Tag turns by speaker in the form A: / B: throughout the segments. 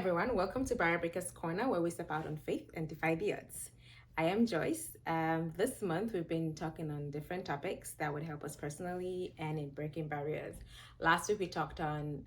A: everyone, welcome to Barry Breaker's Corner, where we step out on faith and defy the odds. I am Joyce. This month we've been talking on different topics that would help us personally and in breaking barriers. Last week we talked on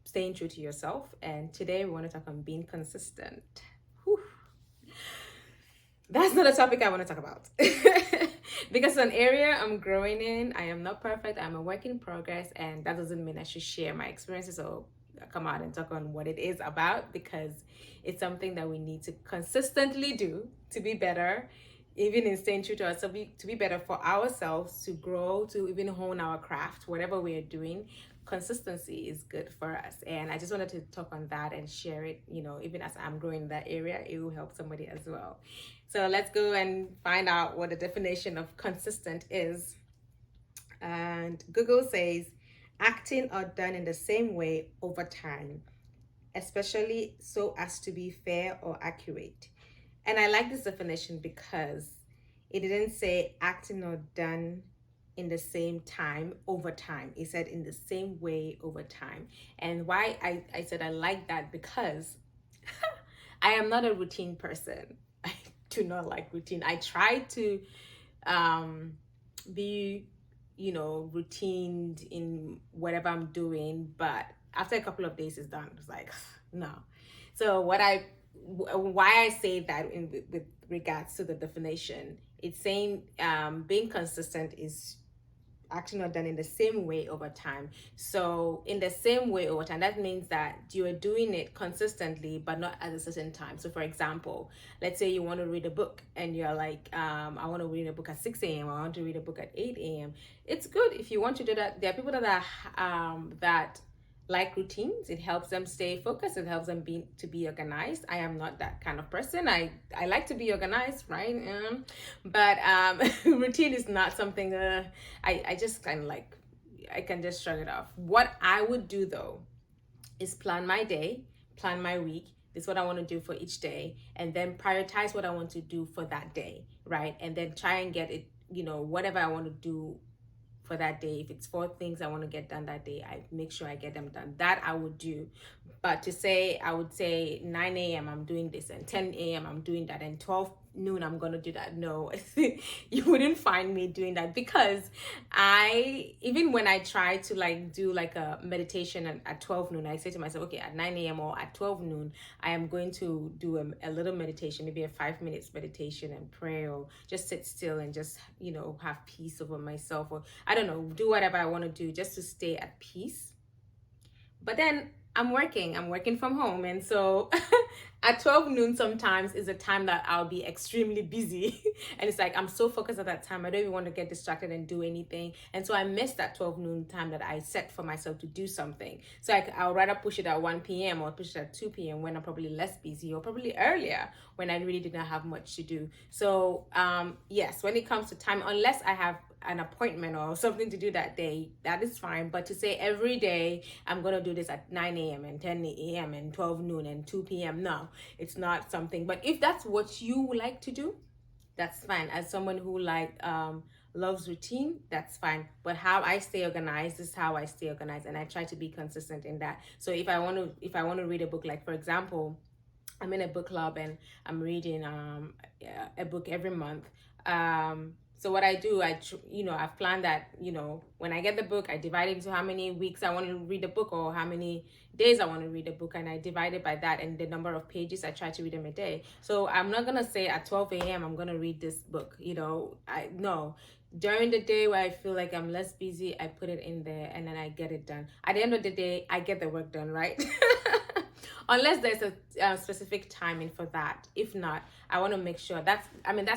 A: staying true to yourself, and today we want to talk on being consistent. Whew. That's not a topic I want to talk about. Because it's an area I'm growing in. I am not perfect, I'm a work in progress, and that doesn't mean I should share my experiences or come out and talk on what it is about, because it's something that we need to consistently do to be better, even in staying true to ourselves, to be better for ourselves, to grow, to even hone our craft, whatever we are doing. Consistency is good for us, and I just wanted to talk on that and share it. Even as I'm growing in that area, it will help somebody as well. So let's go and find out what the definition of consistent is. And Google says acting or done in the same way over time, especially so as to be fair or accurate. And I like this definition because it didn't say acting or done in the same time over time. It said in the same way over time. And why I said I like that, because I am not a routine person. I do not like routine. I try to be routine in whatever I'm doing, but after a couple of days it's done. It's like no. So why I say that with regards to the definition, it's saying being consistent is acting or done in the same way over time. So in the same way over time, that means that you are doing it consistently but not at a certain time. So for example, let's say you want to read a book and you're like, I want to read a book at 6 a.m. I want to read a book at 8 a.m. It's good if you want to do that. There are people that are that like routines. It helps them stay focused. It helps them to be organized. I am not that kind of person. I like to be organized, right? But routine is not something I just kind of like. I can just shrug it off. What I would do though is plan my day, plan my week. This is what I want to do for each day, and then prioritize what I want to do for that day, right? And then try and get it, whatever I want to do for that day. If it's 4 things I want to get done that day, I make sure I get them done. That I would do. But I would say 9 a.m. I'm doing this, and 10 a.m. I'm doing that, and 12 noon I'm going to do that. No, you wouldn't find me doing that, because even when I try to do a meditation at 12 noon, I say to myself, okay, at 9 a.m. or at 12 noon, I am going to do a little meditation, maybe a 5 minutes meditation and pray, or just sit still and just, have peace over myself, or I don't know, do whatever I want to do just to stay at peace. But then I'm working from home. And so at 12 noon sometimes is a time that I'll be extremely busy. And it's like, I'm so focused at that time. I don't even want to get distracted and do anything. And so I miss that 12 noon time that I set for myself to do something. So I'll rather push it at 1 p.m. or push it at 2 p.m. when I'm probably less busy, or probably earlier when I really did not have much to do. So yes, when it comes to time, unless I have an appointment or something to do that day, that is fine. But to say every day I'm going to do this at 9 a.m. and 10 a.m. and 12 noon and 2 p.m. no, it's not something. But if that's what you like to do, that's fine. As someone who loves routine, that's fine. But how I stay organized is how I stay organized, and I try to be consistent in that. So if I want to read a book, like for example, I'm in a book club and I'm reading a book every month. So what I do, I've planned that, when I get the book, I divide it into how many weeks I want to read the book, or how many days I want to read the book, and I divide it by that, and the number of pages. I try to read them a day. So I'm not going to say at 12 a.m. I'm going to read this book, no. During the day where I feel like I'm less busy, I put it in there, and then I get it done. At the end of the day, I get the work done, right? Unless there's a specific timing for that. If not, I want to make sure that's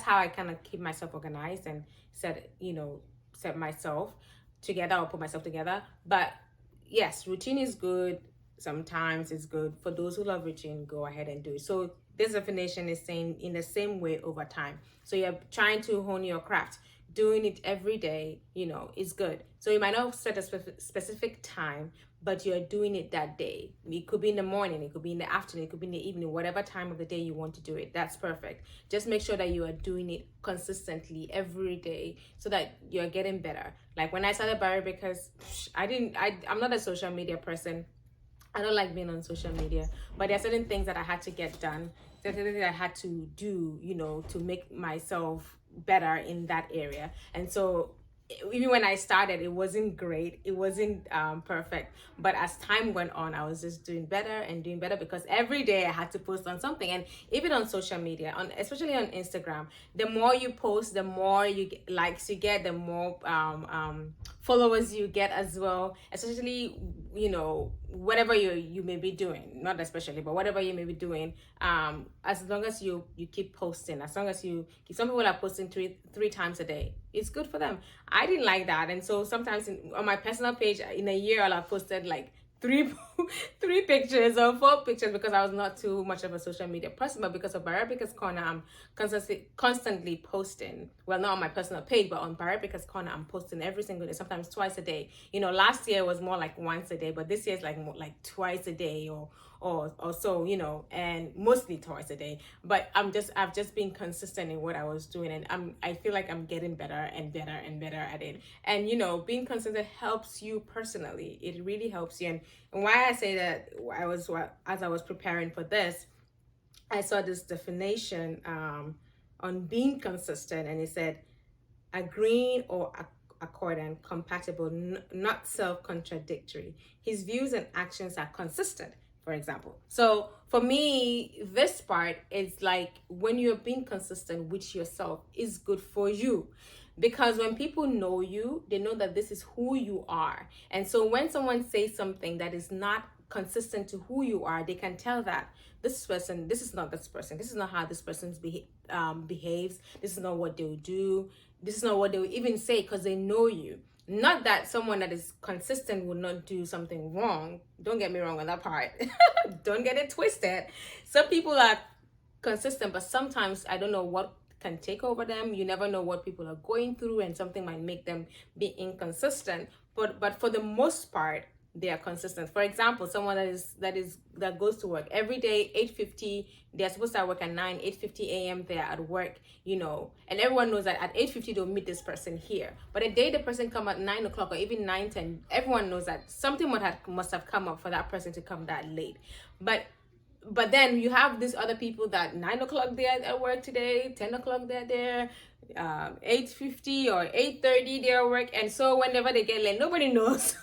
A: how I kind of keep myself organized and set myself together, or put myself together. But yes, routine is good. Sometimes it's good. For those who love routine, go ahead and do it. So this definition is saying in the same way over time. So you're trying to hone your craft. Doing it every day, is good. So you might not set a specific time, but you're doing it that day. It could be in the morning, it could be in the afternoon, it could be in the evening, whatever time of the day you want to do it. That's perfect. Just make sure that you are doing it consistently every day so that you're getting better. Like when I started Barry, because I'm not a social media person. I don't like being on social media, but there are certain things that I had to get done, certain things that I had to do, to make myself better in that area. And so even when I started, it wasn't great, it wasn't perfect, but as time went on, I was just doing better and doing better, because every day I had to post on something. And even on social media, especially on Instagram, the more you post, the more likes you get, the more followers you get as well. Especially, whatever you may be doing, not especially, but whatever you may be doing, as long as you keep posting, as long as some people are posting three times a day, it's good for them. I didn't like that, and so sometimes on my personal page in a year, I'll have posted like three three pictures or four pictures, because I was not too much of a social media person. But because of Baribica's Corner, I'm constantly posting. Well, not on my personal page, but on Baribica's Corner, I'm posting every single day, sometimes twice a day. Last year was more like once a day, but this year is like more like twice a day or so, and mostly twice a day. But I've just been consistent in what I was doing, and I feel like I'm getting better and better and better at it. And being consistent helps you personally. It really helps you. And why I say that, as I was preparing for this, I saw this definition on being consistent, and it said agreeing or accordant, compatible, not self-contradictory. His views and actions are consistent, for example. So for me, this part is like, when you're being consistent with yourself, is good for you. Because when people know you, they know that this is who you are. And so when someone says something that is not consistent to who you are, they can tell that this is not this person. This is not how this person behaves. This is not what they'll do. This is not what they'll even say, because they know you. Not that someone that is consistent would not do something wrong. Don't get me wrong on that part. Don't get it twisted. Some people are consistent, but sometimes I don't know what can take over them. You never know what people are going through, and something might make them be inconsistent. But for the most part, they are consistent. For example, someone that goes to work every day, 8:50, they're supposed to work at 8:50 a.m. they're at work, and everyone knows that at 8:50 they'll meet this person here. But the day the person come at 9 o'clock or even 9:10, everyone knows that something must have come up for that person to come that late. But then you have these other people that 9 o'clock they're at work today, 10 o'clock they're there, 8:50 or 8:30 they're at work. And so whenever they get late, nobody knows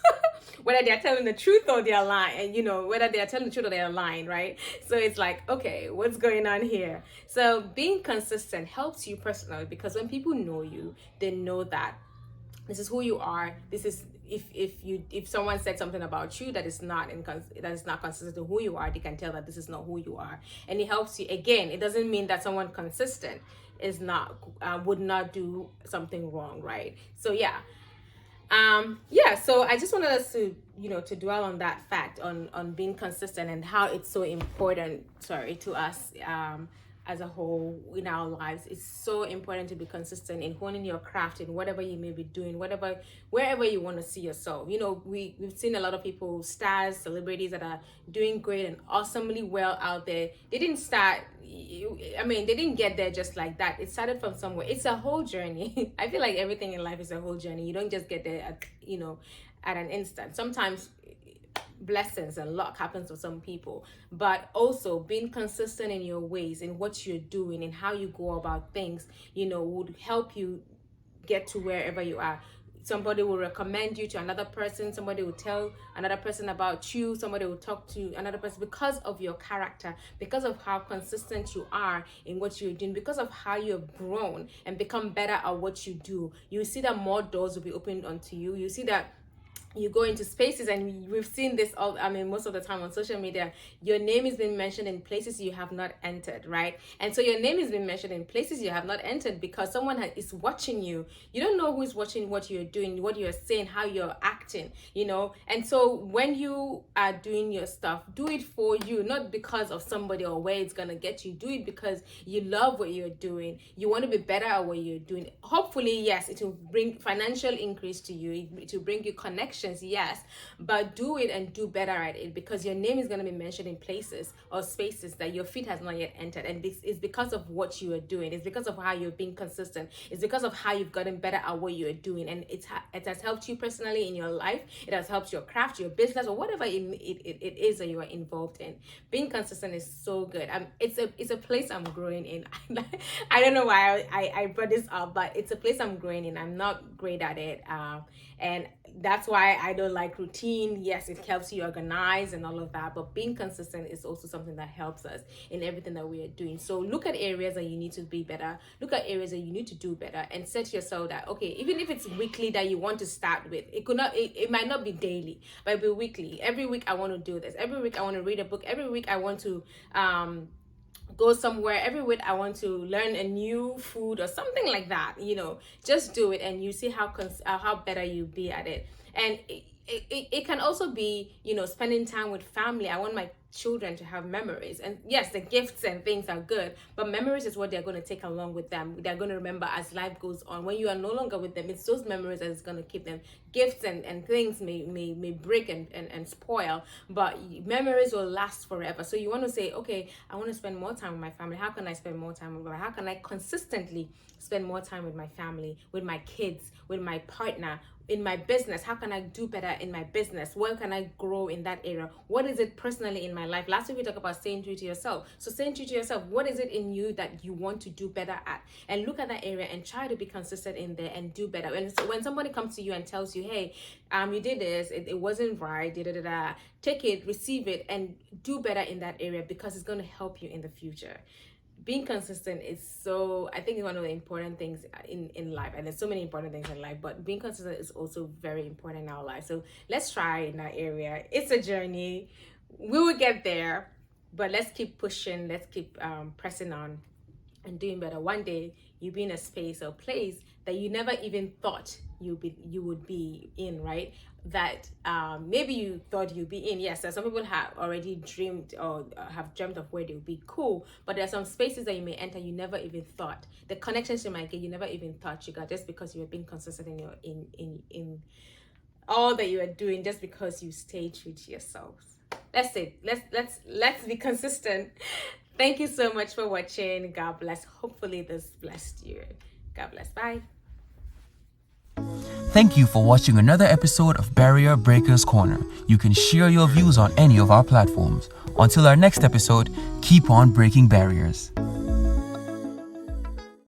A: whether they're telling the truth or they're lying, and whether they're telling the truth or they're lying, right? So it's like, okay, what's going on here? So being consistent helps you personally, because when people know you, they know that this is who you are. This is, if someone said something about you that is not consistent to who you are, they can tell that this is not who you are. And it helps you. Again, it doesn't mean that someone consistent is not would not do something wrong, right? So so I just wanted us to to dwell on that fact, on being consistent, and how it's so important to us as a whole in our lives. It's so important to be consistent in honing your craft in whatever you may be doing, wherever you want to see yourself. We've seen a lot of people, stars, celebrities, that are doing great and awesomely well out there. They didn't get there just like that. It started from somewhere. It's a whole journey. I feel like everything in life is a whole journey. You don't just get there at an instant. Sometimes blessings and luck happens to some people, but also being consistent in your ways, in what you're doing, and how you go about things, would help you get to wherever you are. Somebody will recommend you to another person, somebody will tell another person about you, somebody will talk to another person, because of your character, because of how consistent you are in what you're doing, because of how you've grown and become better at what you do. You see that more doors will be opened onto you. You see that you go into spaces, and we've seen this all, most of the time on social media, your name is being mentioned in places you have not entered, right? And so your name is being mentioned in places you have not entered, because someone is watching you. You don't know who's watching what you're doing, what you're saying, how you're acting, and so when you are doing your stuff, do it for you, not because of somebody or where it's gonna get you. Do it because you love what you're doing. You want to be better at what you're doing. Hopefully, yes, it will bring financial increase to you, it will bring you connection connections, yes, but do it and do better at it, because your name is going to be mentioned in places or spaces that your feet has not yet entered. And this is because of what you are doing. It's because of how you're being consistent. It's because of how you've gotten better at what you're doing. And it has helped you personally in your life. It has helped your craft, your business, or whatever it is that you are involved in. Being consistent is so good. It's a place I'm growing in. I don't know why I brought this up, but it's a place I'm growing in. I'm not great at it. And that's why I don't like routine. Yes, it helps you organize and all of that, but being consistent is also something that helps us in everything that we are doing. So look at areas that you need to be better, look at areas that you need to do better, and set yourself that, okay, even if it's weekly that you want to start with, it might not be daily, but it'll be weekly. Every week I want to do this, every week I want to read a book, every week I want to go somewhere, every week I want to learn a new food or something like that. Just do it, and you see how better you'll be at it. And it can also be, spending time with family. I want my children to have memories, and yes, the gifts and things are good, but memories is what they're going to take along with them. They're going to remember as life goes on. When you are no longer with them, it's those memories that is going to keep them. Gifts and things may break and spoil, but memories will last forever. So you want to say, okay, I want to spend more time with my family. How can I spend more time with them? How can I consistently spend more time with my family, with my kids, with my partner, in my business? How can I do better in my business? Where can I grow in that area? What is it personally in my life? Last week we talked about staying true to yourself. So staying true to yourself, what is it in you that you want to do better at? And look at that area and try to be consistent in there and do better. And so when somebody comes to you and tells you, hey, you did this, it wasn't right, take it, receive it, and do better in that area, because it's going to help you in the future. Being consistent is I think it's one of the important things in life, and there's so many important things in life, but being consistent is also very important in our life. So let's try in that area. It's a journey. We will get there, but let's keep pushing. Let's keep pressing on and doing better. One day you'll be in a space or place that you never even thought you would be in, right? That maybe you thought you'd be in. Yes, some people have already dreamed or have dreamt of where they'll be. Cool, but there are some spaces that you may enter you never even thought. The connections you might get, you never even thought you got, just because you were being consistent in all that you are doing, just because you stay true to yourselves. That's it. Let's be consistent. Thank you so much for watching. God bless. Hopefully this blessed you. God bless. Bye.
B: Thank you for watching another episode of Barrier Breakers Corner. You can share your views on any of our platforms. Until our next episode, keep on breaking barriers.